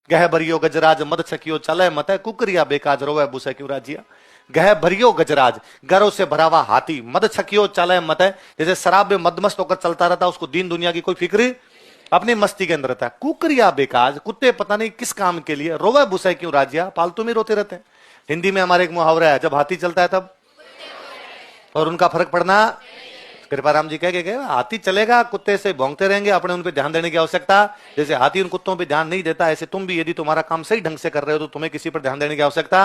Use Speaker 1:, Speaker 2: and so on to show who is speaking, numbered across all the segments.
Speaker 1: गह भरियो गजराज मद छकियो चले मत है, कुकरिया बेकाज रोवे बुसे क्यों राजिया। गह भरियो गजराज, गरों से भरा हुआ हाथी, मद छकियो चले मत है, जैसे शराब में मदमस्त होकर चलता रहता, उसको दीन दुनिया की कोई फिक्र, अपनी मस्ती के अंदर रहता है। कुकरिया बेकाज, कुत्ते पता नहीं किस काम के लिए, रोवे बुसे क्यों राजिया, फालतू में रोते रहते हैं। हिंदी में हमारे एक मुहावरा है, जब हाथी चलता है तब और उनका फर्क पड़ना। कृपाराम जी कह के गए, हाथी चलेगा, कुत्ते से भौंकते रहेंगे, अपने उन पे ध्यान देने की आवश्यकता, जैसे हाथी उन कुत्तों पे ध्यान नहीं देता, ऐसे तुम भी यदि तुम्हारा काम सही ढंग से कर रहे हो तो तुम्हें किसी पर ध्यान देने की आवश्यकता।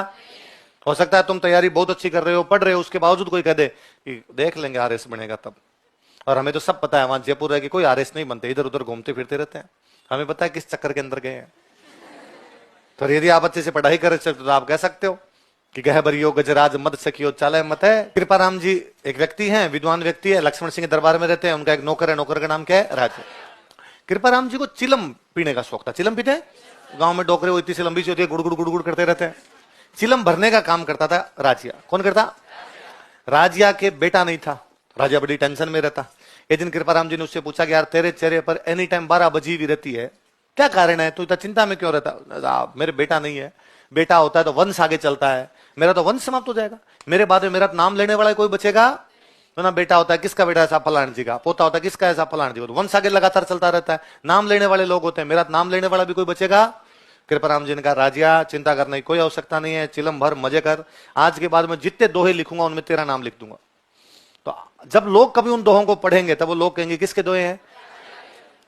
Speaker 1: हो सकता है तुम तैयारी बहुत अच्छी कर रहे हो, पढ़ रहे हो, उसके बावजूद कोई कह दे कि देख लेंगे आरएस बनेगा तब। और हमें तो सब पता है, वहां जयपुर है कि कोई आरएस नहीं बनते, इधर उधर घूमते फिरते रहते हैं, हमें पता है किस चक्कर के अंदर गए हैं। तो यदि आप अच्छे से पढ़ाई कर सकते तो आप कह सकते हो कि गह भरियो गजराज मद सखियो चाले मत है। कृपाराम जी एक व्यक्ति हैं, विद्वान व्यक्ति है, लक्ष्मण सिंह के दरबार में रहते हैं, उनका एक नौकर है, नौकर का नाम क्या है, राज। कृपाराम जी को चिलम पीने का शौक था। चिलम पीते हैं, गांव में डोकरे वो इतनी सी लंबी सी होती है, गुड़गुड़ गुड़गुड़ करते रहते हैं। चिलम भरने का काम करता था राजिया। कौन करता? राजिया के बेटा नहीं था, राजिया बड़ी टेंशन में रहता। एक दिन कृपाराम जी ने उससे पूछा कि यार तेरे चेहरे पर एनी टाइम 12 बजी हुई रहती है, क्या कारण है, तू इतना चिंता में क्यों रहता? मेरे बेटा नहीं है, बेटा होता है तो वंश आगे चलता है, मेरा तो वंश समाप्त हो जाएगा, मेरे बाद में मेरा नाम लेने वाला कोई बचेगा तो ना। बेटा होता है किसका, बेटा ऐसा फलान जी का, पोता होता है किसका, ऐसा फलान जी का, तो वंश आगे लगातार चलता रहता है, नाम लेने वाले लोग होते हैं, मेरा नाम लेने वाला भी कोई बचेगा। कृपाराम जी ने कहा राजिया चिंता करने की कोई आवश्यकता नहीं है, चिलम भर मजे कर, आज के बाद में जितने दोहे लिखूंगा उनमें तेरा नाम लिख दूंगा। तो जब लोग कभी उन दोहों को पढ़ेंगे तब वो लोग कहेंगे किसके दोहे हैं।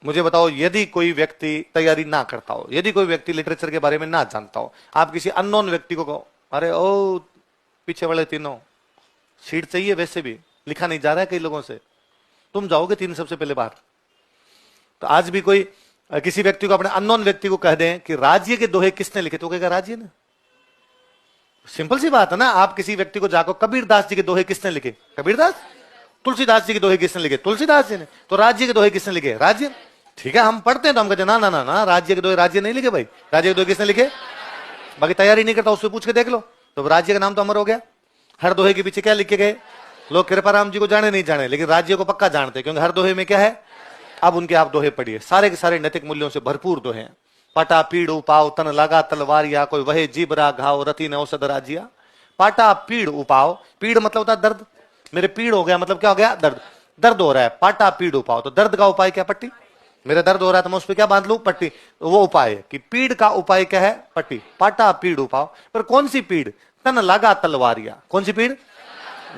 Speaker 1: मुझे बताओ, यदि कोई व्यक्ति तैयारी ना करता हो, यदि कोई व्यक्ति लिटरेचर के बारे में ना जानता हो, आप किसी अननोन व्यक्ति को कहो अरे ओ पीछे वाले तीनों सीट चाहिए, वैसे भी लिखा नहीं जा रहा है कई लोगों से, तुम जाओगे तीन सबसे पहले बाहर। तो आज भी कोई किसी व्यक्ति को, अपने अननोन व्यक्ति को कह दें कि राज्य के दोहे किसने लिखे, तो कहेगा राज्य ने। सिंपल सी बात है ना। आप किसी व्यक्ति को जाकर कबीरदास जी के दोहे किसने लिखे, कबीरदास। तुलसीदास जी के दोहे किसने लिखे, तुलसीदास जी ने। तो राज्य के दोहे किसने लिखे, राज्य। ठीक है, हम पढ़ते हैं तो हम कहते हैं ना ना ना ना, राज्य के दोहे राज्य नहीं लिखे भाई, राज्य के दोहे किसने लिखे। बाकी तैयारी नहीं करता उससे पूछ के देख लो, तो राज्य का नाम तो अमर हो गया। हर दोहे के पीछे क्या लिखे गए, लोग कृपाराम जी को जाने नहीं जाने, लेकिन राज्य को पक्का जानते, क्योंकि हर दोहे में क्या है। अब उनके आप दोहे पढ़िए, सारे के सारे नैतिक मूल्यों से भरपूर दोहे हैं। पाटा पीड़ उपाव तन लगा तलवारिया, कोई वहे जीबरा घाव रति न औषध राजिया। पाटा पीड़ उपाव, पीड़ मतलब होता है दर्द, मेरे पीड़ हो गया मतलब क्या हो गया, दर्द, दर्द हो रहा है। पाटा पीड़ उपाव, तो दर्द का उपाय क्या, पट्टी। मेरा दर्द हो रहा है तो मैं उस पर क्या बांध लू, पट्टी। तो वो उपाय है कि पीड़ का उपाय क्या है, पट्टी। पाटा पीड़ उपाव, पर कौन सी पीड़, तन लगा तलवारिया, कौन सी पीड़।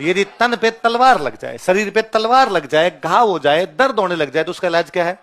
Speaker 1: यदि तन पे तलवार लग जाए, शरीर पे तलवार लग जाए, घाव हो जाए, दर्द होने लग जाए, तो उसका इलाज क्या है,